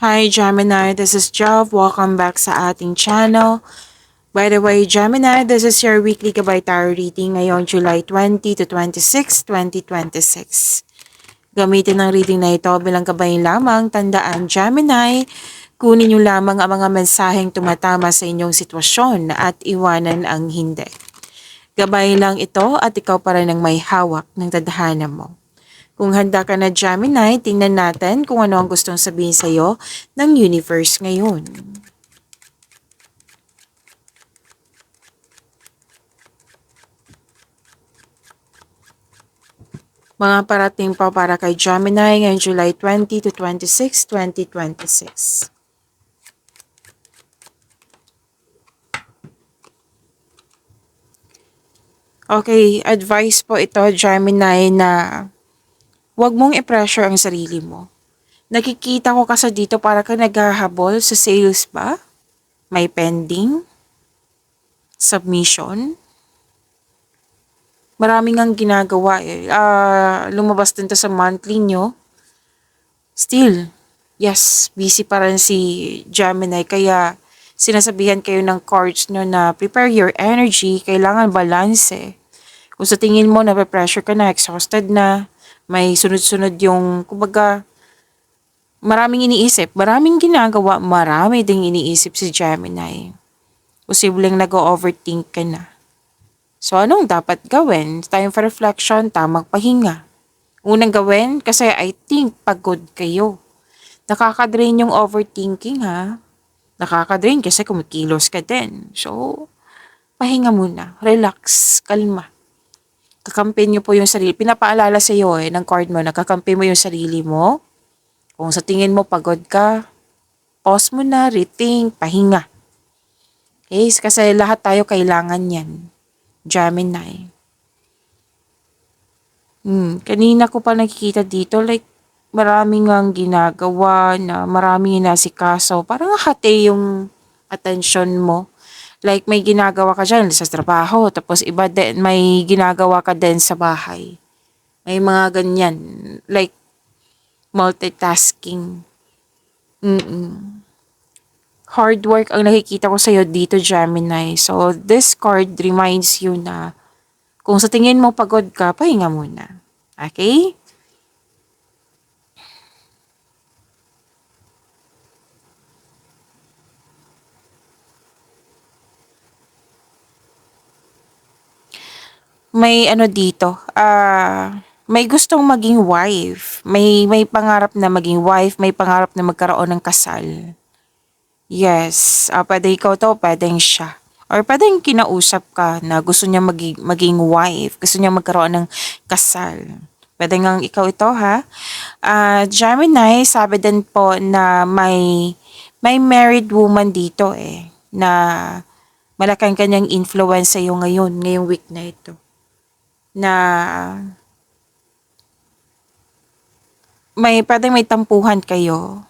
Hi Gemini, this is Job. Welcome back sa ating channel. By the way, Gemini, this is your weekly Gabay Tarot reading ngayong July 20 to 26, 2026. Gamitin ang reading na ito bilang gabay lamang. Tandaan, Gemini, kunin niyo lamang ang mga mensaheng tumatama sa inyong sitwasyon at iwanan ang hindi. Gabay lang ito at ikaw pa rin ang may hawak ng tadhana mo. Kung handa ka na Gemini, tingnan natin kung ano ang gustong sabihin sa iyo ng universe ngayon. Mga parating pa para kay Gemini ngayong July 20 to 26, 2026. Okay, advice po ito Gemini na huwag mong i-pressure ang sarili mo. Nakikita ko kasi dito para ka naghahabol sa sales ba? May pending? Submission? Maraming ang ginagawa eh. Lumabas din to sa monthly nyo. Still, yes, busy pa rin si Gemini. Kaya sinasabihan kayo ng cards nyo na prepare your energy. Kailangan balance eh. Kung sa tingin mo na-pressure ka na, exhausted na, may sunod-sunod yung, kumbaga, maraming iniisip, maraming ginagawa, marami ding iniisip si Gemini. Posibleng nag-overthink ka na. So, anong dapat gawin? Time for reflection, tamang pahinga. Unang gawin, kasi I think pagod kayo. Nakaka-drain yung overthinking ha. Nakaka-drain kasi kumikilos ka din. So, pahinga muna. Relax. Kalma. Kakampi niyo po yung sarili. Pinapaalala sa iyo ng card mo na kakampi mo yung sarili mo. Kung sa tingin mo pagod ka, pause mo na, rethink, pahinga. Okay? Kasi lahat tayo kailangan yan. Gemini. Kanina ko pa nakikita dito, like, maraming ang ginagawa na maraming inasikaso. Parang hati yung attention mo. Like, may ginagawa ka dyan sa trabaho, tapos iba din, may ginagawa ka din sa bahay. May mga ganyan. Like, multitasking. Hard work ang nakikita ko sa'yo dito, Gemini. So, this card reminds you na kung sa tingin mo pagod ka, pahinga muna. Okay? May ano dito, may gustong maging wife. May pangarap na maging wife, may pangarap na magkaroon ng kasal. Yes, pwede ikaw to, pwedeng siya. Or pwedeng kinausap ka na gusto niya maging wife, gusto niya magkaroon ng kasal. Pwede nga ikaw ito ha. Gemini, sabi din po na may married woman dito eh, na malaking kanyang influence sa iyo ngayon, ngayong week na ito. Na pwedeng may tampuhan kayo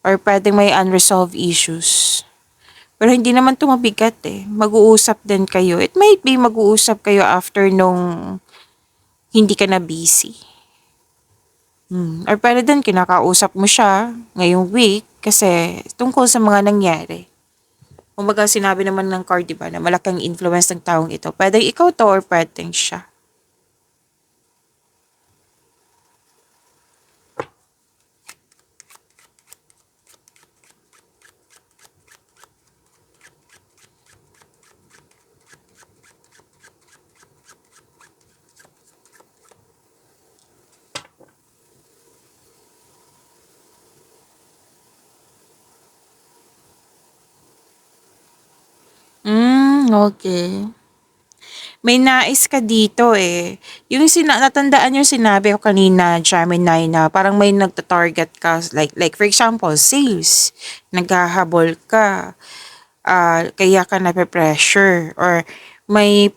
or pwedeng may unresolved issues. Pero hindi naman ito mabigat eh. Mag-uusap din kayo. It might be mag-uusap kayo after nung hindi ka na busy. Or pwede din kinakausap mo siya ngayong week kasi tungkol sa mga nangyari. Kumbaga sinabi naman ng card, diba, na malaking influence ng taong ito. Pwede ikaw to or pwedeng siya. Okay. May nais ka dito eh. Yung natandaan yung sinabi ko kanina, Gemini, na parang may nagta-target ka, like for example, sales. Naghahabol ka. Kaya ka nape-pressure. Or may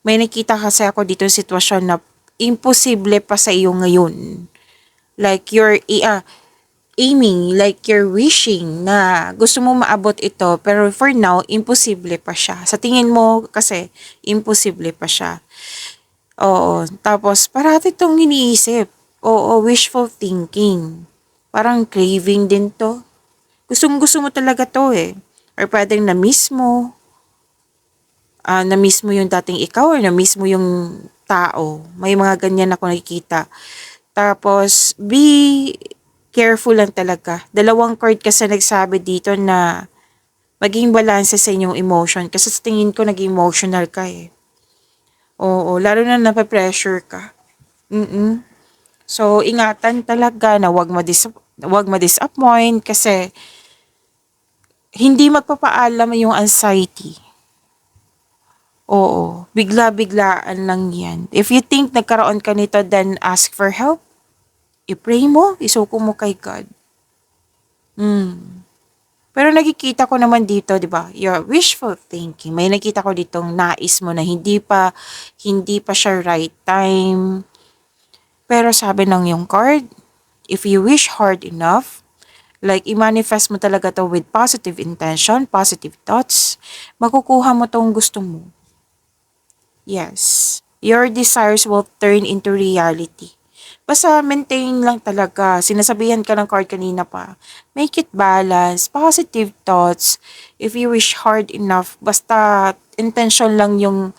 nakita kasi ako dito sitwasyon na imposible pa sa iyo ngayon. Like you're aiming, like you're wishing na gusto mo maabot ito, pero for now, imposible pa siya. Sa tingin mo kasi, imposible pa siya. Oo, tapos parati itong iniisip. Oo, wishful thinking. Parang craving din to. Gustong-gusto mo talaga to eh. Or pwedeng na-miss mo yung dating ikaw or na-miss mo yung tao. May mga ganyan ako nakikita. Tapos, be careful lang talaga. Dalawang card kasi nagsabi dito na maging balanse sa inyong emotion. Kasi sa tingin ko naging emotional ka eh. Oo, lalo na nape-pressure ka. Mm. So, ingatan talaga na wag ma-disappoint kasi hindi magpapaalam yung anxiety. Oo, bigla-biglaan lang yan. If you think nagkaroon ka nito, then ask for help. I-pray mo, isuko mo kay God. Pero nakikita ko naman dito, 'di ba? Your wishful thinking. May nakita ko ditong nais mo na hindi pa siya right time. Pero sabi ng yung card, if you wish hard enough, like i-manifest mo talaga to with positive intention, positive thoughts, makukuha mo tong gusto mo. Yes. Your desires will turn into reality. Basta maintain lang talaga. Sinasabihan ka ng card kanina pa. Make it balance. Positive thoughts. If you wish hard enough. Basta intention lang yung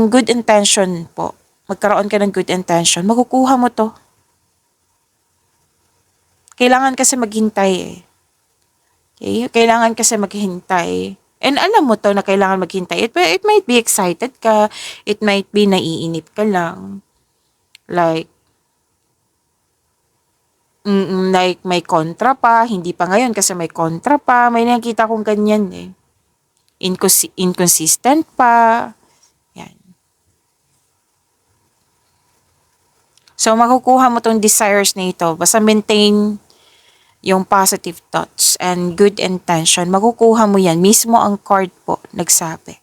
good intention po. Magkaroon ka ng good intention. Makukuha mo to. Kailangan kasi maghintay eh. Okay? Kailangan kasi maghintay. And alam mo to na kailangan maghintay. It might be excited ka. It might be naiinip ka lang. Like may kontra pa. Hindi pa ngayon kasi may kontra pa. May nakita kong ganyan eh. Inconsistent pa. Yan. So makukuha mo tong desires na ito. Basta maintain yung positive thoughts and good intention, makukuha mo yan. Mismo ang card po nagsabi.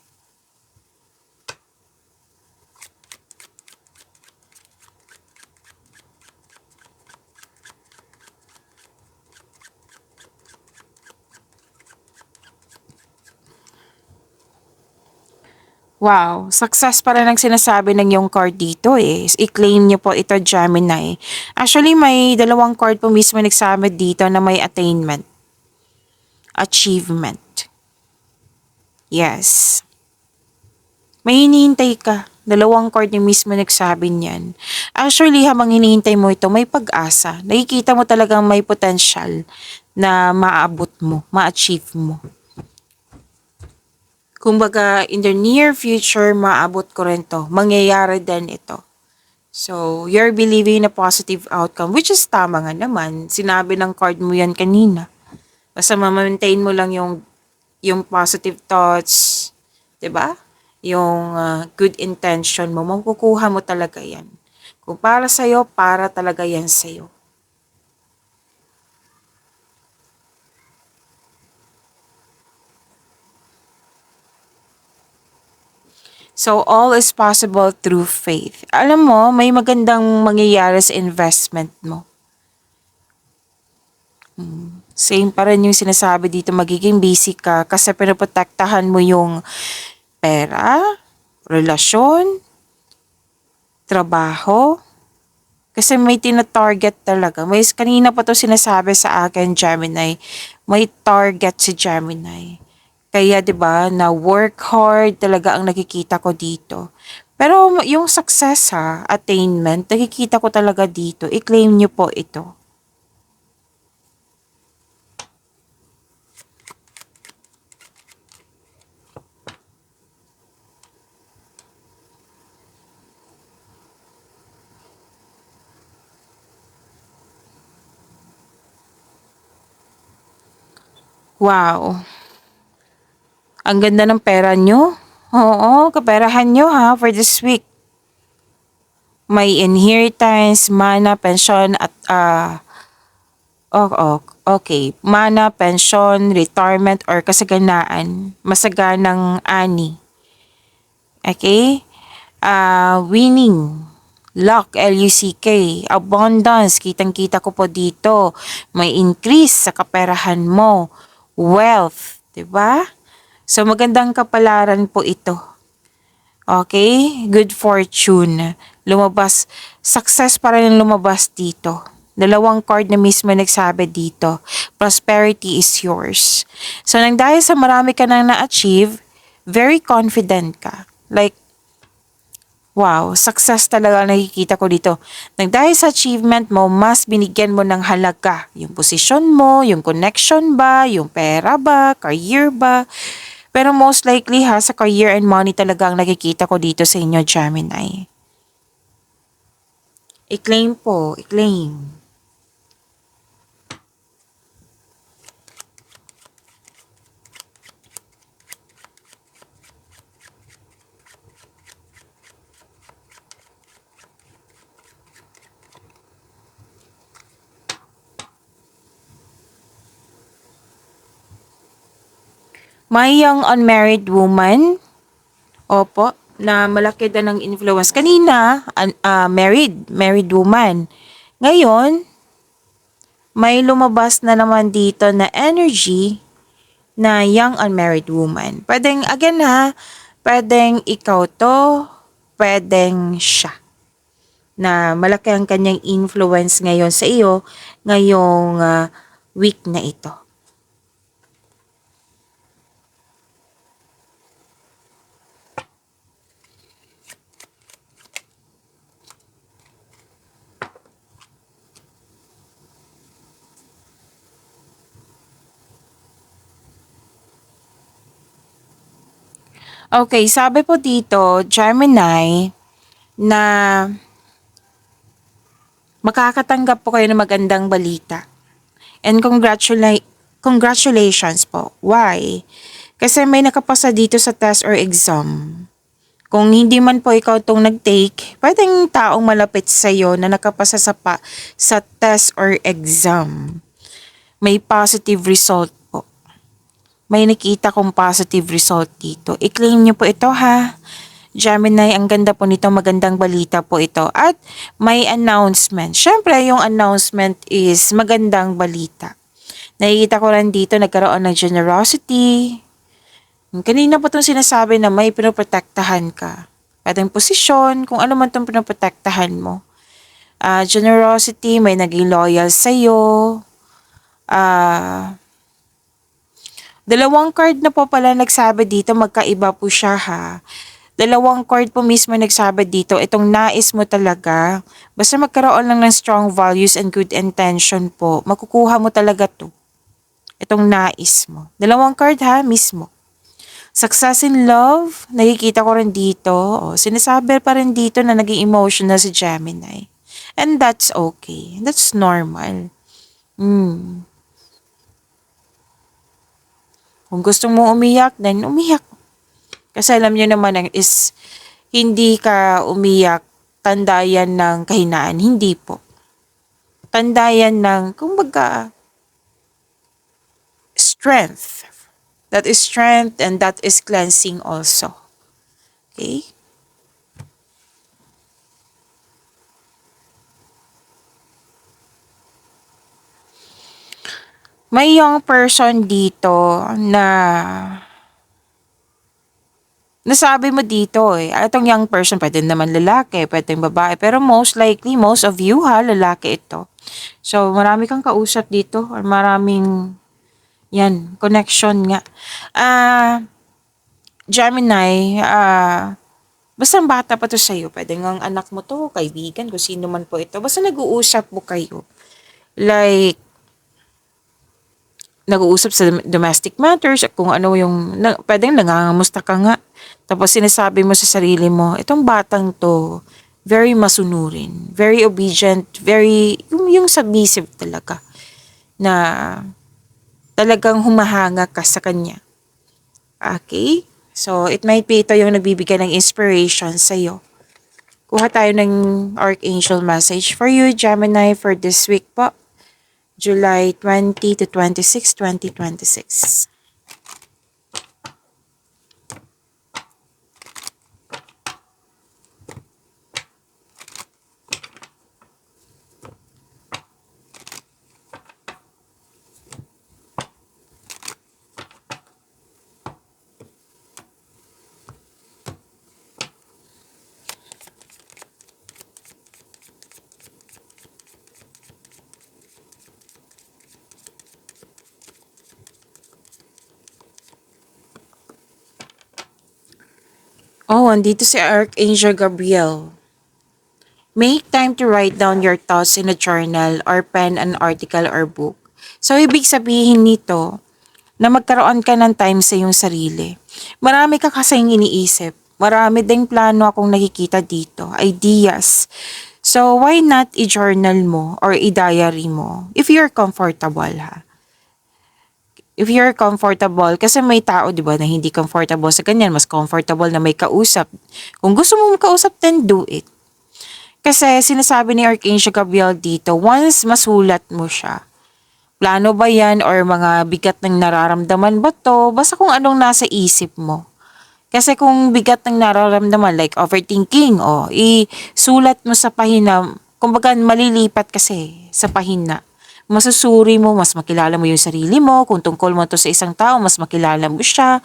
Wow, success pa rin ang sinasabi ng yung card dito eh. I-claim niyo po ito, Gemini. Actually, may dalawang card po mismo nagsabi dito na may attainment. Achievement. Yes. May hinihintay ka. Dalawang card yung mismo nagsabi niyan. Actually, habang hinihintay mo ito, may pag-asa. Nakikita mo talagang may potential na maabot mo, ma-achieve mo. Kumbaga, in the near future, maabot ko rin to. Mangyayari din ito. So, you're believing in a positive outcome, which is tama nga naman. Sinabi ng card mo yan kanina. Basta ma-maintain mo lang yung positive thoughts, 'di ba? Yung good intention mo, makukuha mo talaga yan. Kung para sa'yo, para talaga yan sa'yo. So, all is possible through faith. Alam mo, may magandang mangyayari sa investment mo. Same pa rin yung sinasabi dito, magiging busy ka kasi pinoprotektahan mo yung pera, relasyon, trabaho. Kasi may tina-target talaga. May kanina pa to sinasabi sa akin, Gemini. May target si Gemini. Kaya 'di ba, na work hard talaga ang nakikita ko dito. Pero yung success attainment, nakikita ko talaga dito. I-claim niyo po ito. Wow. Ang ganda ng pera nyo. Oo, kaperahan nyo for this week. May inheritance, mana, pensyon at okay. Mana, pensyon, retirement or kasaganaan. Masaganang ani. Okay? Winning. Luck, L-U-C-K. Abundance, kitang-kita ko po dito. May increase sa kaperahan mo. Wealth, 'di ba? So magandang kapalaran po ito. Okay? Good fortune. Lumabas, success para rin lumabas dito. Dalawang card na mismo nagsabi dito. Prosperity is yours. So, nang dahil sa marami ka nang na-achieve, very confident ka. Like, wow, success talaga ang nakikita ko dito. Nang dahil sa achievement mo, mas binigyan mo ng halaga. Yung posisyon mo, yung connection ba, yung pera ba, career ba. Pero most likely ha, sa career and money talaga ang nakikita ko dito sa inyo, Gemini. I-claim po, i-claim. May young unmarried woman, opo, na malaki din ng influence. Kanina, married woman. Ngayon, may lumabas na naman dito na energy na young unmarried woman. Pwedeng, again ha, pwedeng ikaw to, pwedeng siya. Na malaki ang kanyang influence ngayon sa iyo, ngayong week na ito. Okay, sabi po dito, Gemini, na makakatanggap po kayo ng magandang balita. And congratulations po. Why? Kasi may nakapasa dito sa test or exam. Kung hindi man po ikaw itong nag-take, pwedeng taong malapit sa iyo na nakapasa sa test or exam. May positive result po. May nakita kong positive result dito. I-claim niyo po ito ha. Gemini, ang ganda po nito, magandang balita po ito. At may announcement. Syempre, yung announcement is magandang balita. Nakikita ko rin dito, nagkaroon ng generosity. Kanina pa itong sinasabi na may pinoprotektahan ka. Pwedeng posisyon, kung ano man itong pinoprotektahan mo. Generosity, may naging loyal sa'yo. Dalawang card na po pala nagsabi dito, magkaiba po siya ha. Dalawang card po mismo nagsabi dito, itong nais mo talaga. Basta magkaroon lang ng strong values and good intention po, makukuha mo talaga to. Itong nais mo. Dalawang card ha, mismo. Success in love, nakikita ko rin dito. Sinasabi pa rin dito na naging emotional si Gemini. And that's okay. That's normal. Kung gusto mo umiyak, then umiyak. Kasi alam niyo naman is hindi ka umiyak tandayan ng kahinaan. Hindi po. Tandayan ng, kumbaga, strength. That is strength and that is cleansing also. Okay? May young person dito na nasabi mo dito itong young person, pwede naman lalaki, pwede babae, pero most likely, most of you ha, lalaki ito. So, marami kang kausap dito, or maraming, yan, connection nga. Gemini, basta bata pa to sa'yo, pwede nga ang anak mo to, kaibigan, kung sino man po ito, basta nag-uusap mo kayo. Like, nag-uusap sa domestic matters, kung ano yung, pwedeng nangangamusta ka nga. Tapos sinasabi mo sa sarili mo, itong batang to, very masunurin, very obedient, very, yung submissive talaga, na talagang humahanga ka sa kanya. Okay? So, it might be ito yung nagbibigay ng inspiration sa'yo. Kuha tayo ng Archangel message for you, Gemini, for this week po. July 20 to 26, 2026. Oh, andito si Archangel Gabriel. Make time to write down your thoughts in a journal or pen an article or book. So, ibig sabihin nito, na magkaroon ka ng time sa iyong sarili. Marami ka kasing iniisip. Marami ding plano akong nakikita dito, ideas. So, why not i-journal mo or i-diary mo if you're comfortable ha? If you're comfortable, kasi may tao, di ba, na hindi comfortable sa ganyan, mas comfortable na may kausap. Kung gusto mo kausap, then do it. Kasi sinasabi ni Archangel Gabriel dito, once masulat mo siya, plano ba yan or mga bigat ng nararamdaman ba to? Basta kung anong nasa isip mo. Kasi kung bigat ng nararamdaman like overthinking, isulat mo sa pahina. Kumbaga malilipat kasi sa pahina. Masusuri mo, mas makilala mo yung sarili mo. Kung tungkol mo to sa isang tao, mas makilala mo siya.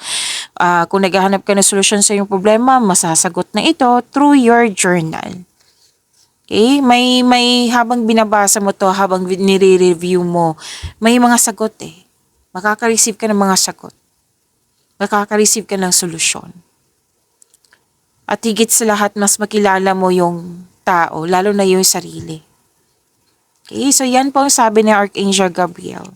Kung naghahanap ka ng solusyon sa iyong problema, masasagot na ito through your journal. Okay? May habang binabasa mo to, habang nire-review mo, may mga sagot eh. Makaka-receive ka ng mga sagot. Makaka-receive ka ng solusyon. At higit sa lahat, mas makilala mo yung tao, lalo na yung sarili. Okay? So yan po ang sabi ni Archangel Gabriel.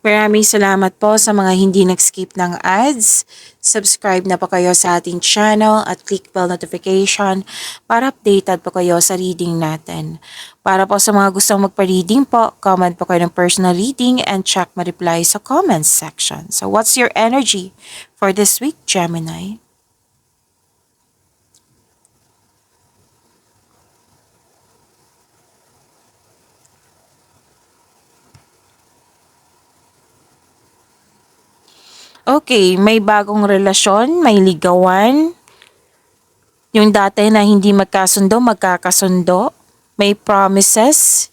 Maraming salamat po sa mga hindi nag-skip ng ads. Subscribe na po kayo sa ating channel at click bell notification para updated po kayo sa reading natin. Para po sa mga gustong magpa-reading po, comment po kayo ng personal reading and check ma-reply sa comments section. So what's your energy for this week, Gemini? Okay, may bagong relasyon, may ligawan. Yung dati na hindi magkasundo, magkakasundo. May promises.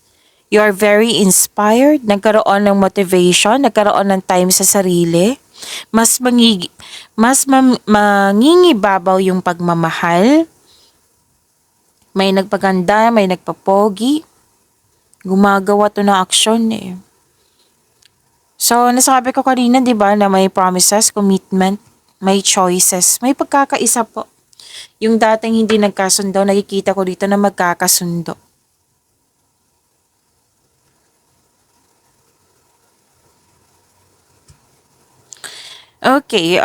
You are very inspired. Nagkaroon ng motivation, nagkaroon ng time sa sarili. Mangingibabaw yung pagmamahal. May nagpaganda, may nagpapogi. Gumagawa to ng aksyon eh. So, nasabi ko kanina, di ba, na may promises, commitment, may choices, may pagkakaisa po. Yung dating hindi nagkasundo, nakikita ko dito na magkakasundo. Okay,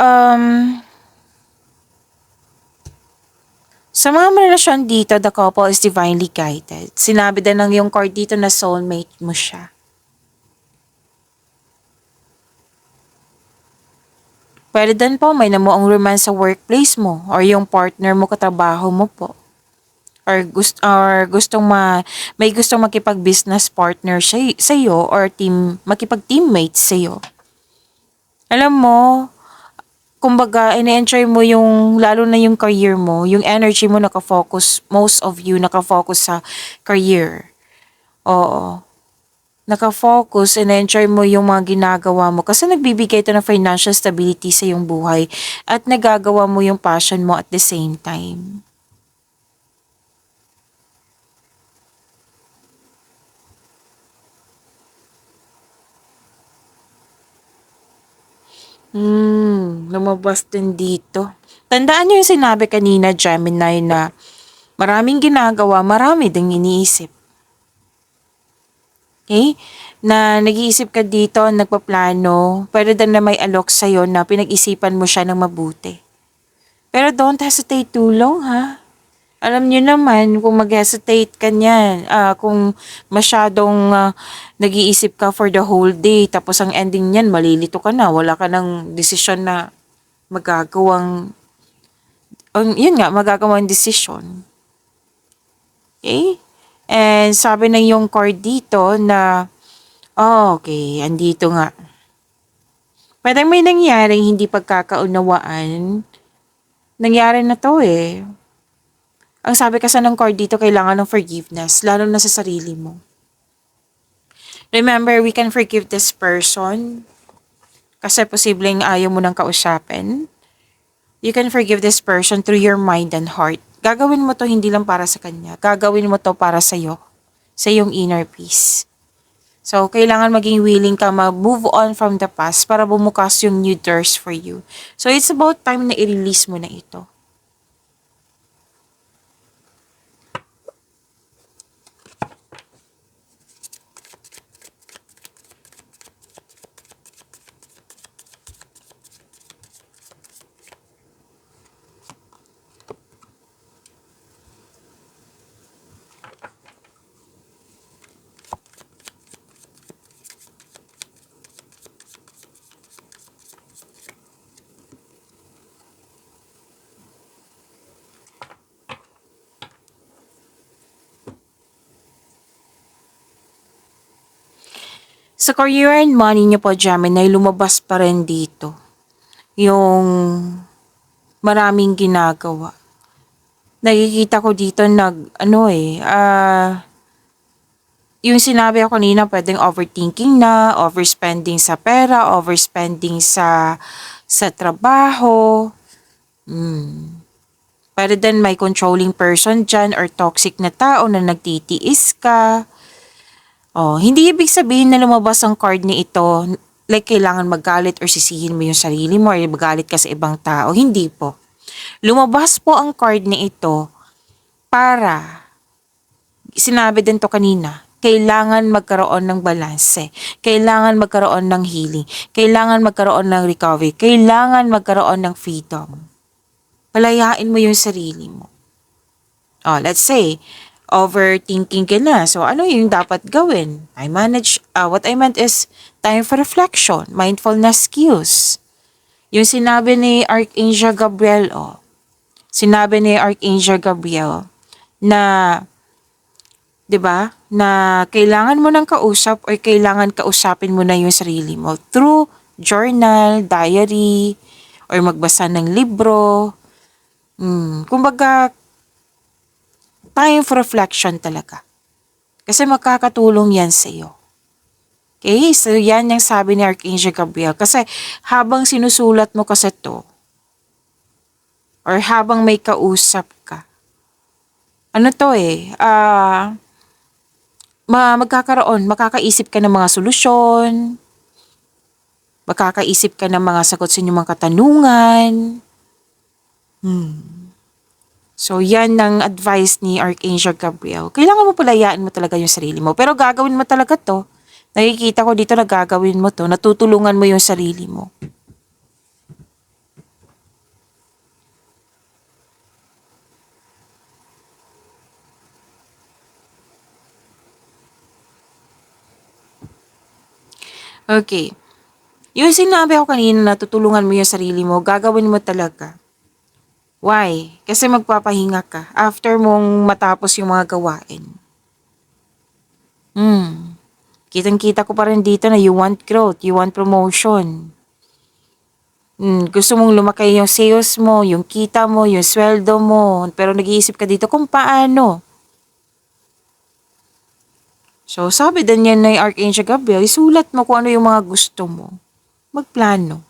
sa mga relasyon dito, the couple is divinely guided. Sinabi din ng yung card dito na soulmate mo siya. Pwede din po may namuong romance sa workplace mo or yung partner mo, katrabaho mo po. Or may gustong makipag-business partner sa iyo or makipag-teammate sa iyo. Alam mo, kumbaga, ine-enjoy mo yung, lalo na yung career mo, yung energy mo nakafocus, most of you nakafocus sa career. Oo. Nakafocus and enjoy mo yung mga ginagawa mo kasi nagbibigay ito ng financial stability sa iyong buhay at nagagawa mo yung passion mo at the same time. Lumabas din dito. Tandaan niyo yung sinabi kanina, Gemini, na maraming ginagawa, marami ding iniisip. Okay? Na nag-iisip ka dito, nagpaplano, pwede din na may alok sa'yo na pinag-isipan mo siya ng mabuti. Pero don't hesitate too long, ha? Alam niyo naman kung mag-hesitate ka niyan, kung masyadong nag-iisip ka for the whole day, tapos ang ending niyan malilito ka na, wala ka ng desisyon na magagawang, yun nga, magagawang desisyon. Okay? And sabi na yung card dito na, oh, okay, andito nga. Pwedeng may nangyaring hindi pagkakaunawaan. Nangyari na to eh. Ang sabi kasi ng card dito, kailangan ng forgiveness, lalo na sa sarili mo. Remember, we can forgive this person kasi posibleng ayaw mo nang kausapin. You can forgive this person through your mind and heart. Gagawin mo to hindi lang para sa kanya. Gagawin mo to para sa'yo, sa iyong inner peace. So, kailangan maging willing ka mag-move on from the past para bumukas yung new doors for you. So, it's about time na i-release mo na ito. Sa career and money niyo po, Gemini, lumabas pa rin dito yung maraming ginagawa. Nakikita ko dito yung sinabi ko kanina, pwedeng overthinking na, overspending sa pera, overspending sa trabaho. Pwede din may controlling person dyan or toxic na tao na nagtitiis ka. Oh, hindi ibig sabihin na lumabas ang card ni ito, like kailangan magalit or sisihin mo yung sarili mo or magalit ka sa ibang tao. Hindi po. Lumabas po ang card ni ito para, sinabi din to kanina, kailangan magkaroon ng balanse. Kailangan magkaroon ng healing. Kailangan magkaroon ng recovery. Kailangan magkaroon ng freedom. Palayain mo yung sarili mo. Oh, let's say, overthinking ka na. So, ano yung dapat gawin? What I meant is time for reflection, mindfulness skills. Yung sinabi ni Archangel Gabriel, sinabi ni Archangel Gabriel na, 'di ba, na kailangan mo ng kausap or kailangan kausapin mo na yung sarili mo through journal, diary, or magbasa ng libro. Kumbaga, time for reflection talaga. Kasi makakatulong yan sa iyo. Okay? So, yan yung sabi ni Archangel Gabriel. Kasi habang sinusulat mo kasi to, or habang may kausap ka, makakaisip ka ng mga solusyon, makakaisip ka ng mga sagot sa inyong mga katanungan. So, yan ang advice ni Archangel Gabriel. Kailangan mo palayaan mo talaga yung sarili mo. Pero gagawin mo talaga to. Nakikita ko dito na gagawin mo to. Natutulungan mo yung sarili mo. Okay. Yung sinabi ko kanina na tutulungan mo yung sarili mo, gagawin mo talaga. Why? Kasi magpapahinga ka after mong matapos yung mga gawain. Kitang-kita ko pa rin dito na you want growth, you want promotion. Gusto mong lumaki yung sales mo, yung kita mo, yung sweldo mo, pero nag-iisip ka dito kung paano. So, sabi din yan na Archangel Gabriel, isulat mo kung ano yung mga gusto mo. Magplano.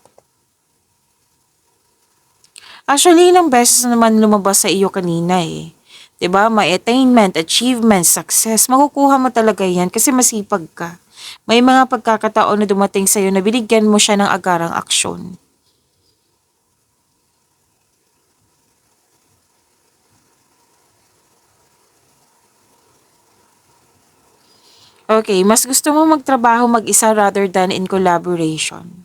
Actually, ilang beses naman lumabas sa iyo kanina eh. 'Di ba? May attainment, achievement, success. Makukuha mo talaga yan kasi masipag ka. May mga pagkakataon na dumating sa iyo na binigyan mo siya ng agarang aksyon. Okay, mas gusto mo magtrabaho mag-isa rather than in collaboration.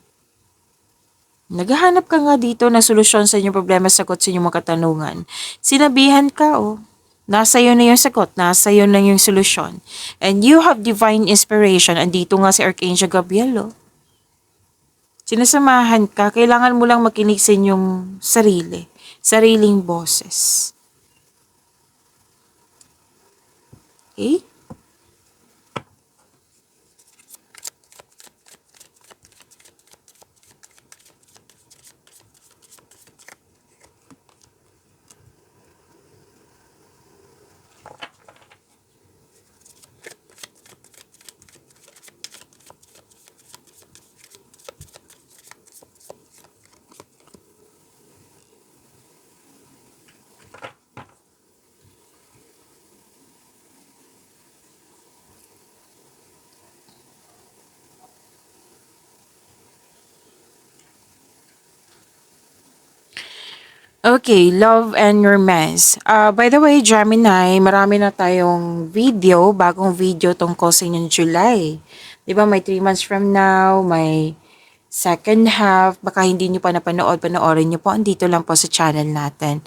Naghahanap ka nga dito ng solusyon sa inyong problema, sagot sa inyong mga katanungan. Sinabihan ka, oh. Nasa iyo na yung sagot, nasa iyo na yung solusyon. And you have divine inspiration. Andito nga si Archangel Gabriel, oh. Sinasamahan ka, kailangan mo lang makinig sa inyong sarili, sariling boses. Okay? Okay, love and romance. By the way, Gemini, marami na tayong video, bagong video tungkol sa inyong July. 'Di ba, may 3 months from now, may second half, baka hindi nyo pa napanood, panoorin nyo po, andito lang po sa channel natin.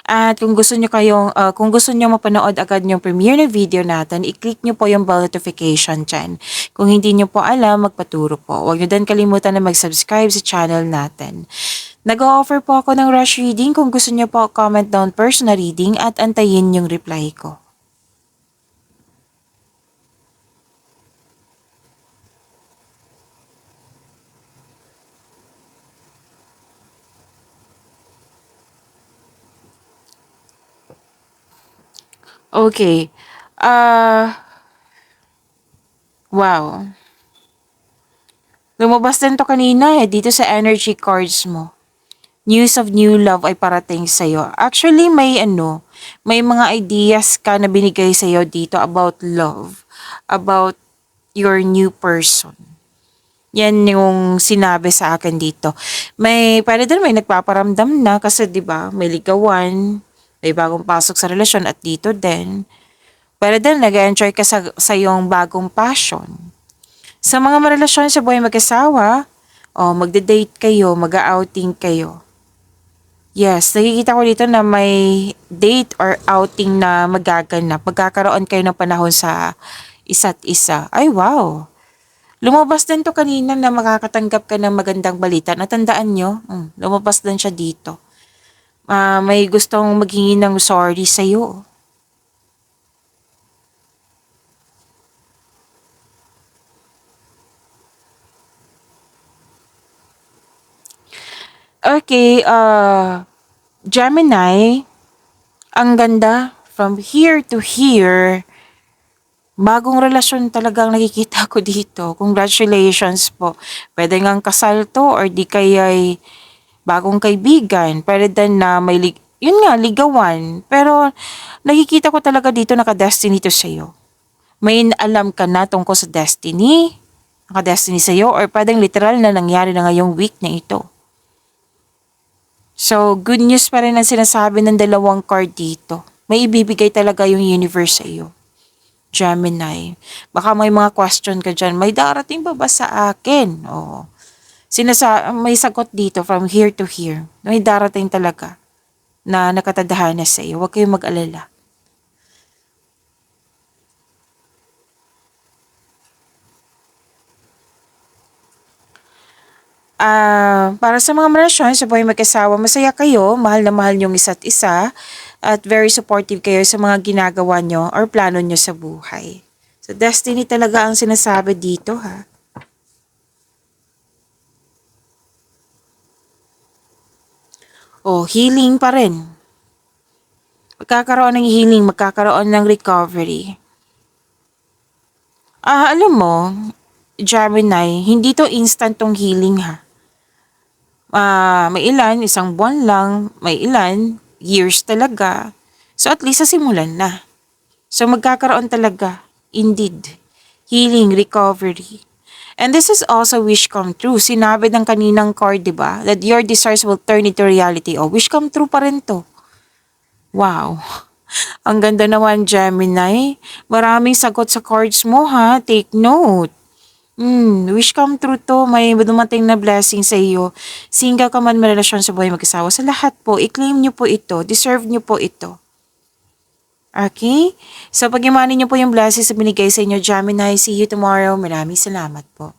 At kung gusto nyo mapanood agad yung premiere na video natin, i-click nyo po yung bell notification dyan. Kung hindi nyo po alam, magpaturo po. Huwag nyo din kalimutan na mag-subscribe sa channel natin. Nag-o-offer po ako ng rush reading. Kung gusto niyo po, comment down personal reading at antayin yung reply ko. Okay. Wow. Lumabas din to kanina dito sa energy cards mo. News of new love ay parating sa'yo. Actually, may mga ideas ka na binigay sa'yo dito about love, about your new person. Yan yung sinabi sa akin dito. Pwede din may nagpaparamdam na kasi 'di ba may ligawan, may bagong pasok sa relasyon at dito din. Pwede din nag-enjoy ka sa iyong bagong passion. Sa mga marelasyon sa buhay mag-asawa, magde-date kayo, mag-outing kayo. Yes, nakikita ko dito na may date or outing na magaganap. Magkakaroon kayo ng panahon sa isa't isa. Ay, wow! Lumabas din to kanina na makakatanggap ka ng magandang balita. Natandaan nyo? Lumabas din siya dito. May gustong maghingi ng sorry sa'yo. Okay, Gemini, ang ganda. From here to here, bagong relasyon talagang nakikita ko dito. Congratulations po. Pwede ngang kasal to or di kaya'y bagong kaibigan. Pwede din na yun nga, ligawan. Pero nakikita ko talaga dito naka-destiny to sa'yo. May alam ka na tungkol sa destiny, naka-destiny sa'yo, or pwedeng literal na nangyari na ngayong week na ito. So, good news pa rin ang sinasabi ng dalawang card dito. May ibibigay talaga yung universe sa iyo. Gemini. Baka may mga question ka dyan. May darating ba ba sa akin? May sagot dito from here to here. May darating talaga na nakatadhana sa iyo. Huwag kayong mag-alala. Para sa mga relasyon sa buhay mag-asawa, masaya kayo, mahal na mahal niyong isa't isa, at very supportive kayo sa mga ginagawa nyo or plano nyo sa buhay. So, destiny talaga ang sinasabi dito, ha. Healing pa rin. Magkakaroon ng healing, magkakaroon ng recovery. Alam mo, Gemini, hindi to instant tong healing, ha. May ilan, isang buwan lang, may ilan, years talaga. So at least sa simulan na. So magkakaroon talaga, indeed, healing, recovery. And this is also wish come true. Sinabi ng kaninang card, di ba? That your desires will turn into reality. Wish come true pa rin to. Wow. Ang ganda naman, Gemini. Maraming sagot sa cards mo, ha? Take note. Wish come true to. May dumating na blessing sa iyo. Single ka man, may relasyon sa buhay mag-asawa. Sa lahat po, i-claim niyo po ito. Deserve niyo po ito. Okay? So, pag-imani niyo po yung blessings na binigay sa inyo, Gemini. See you tomorrow. Maraming salamat po.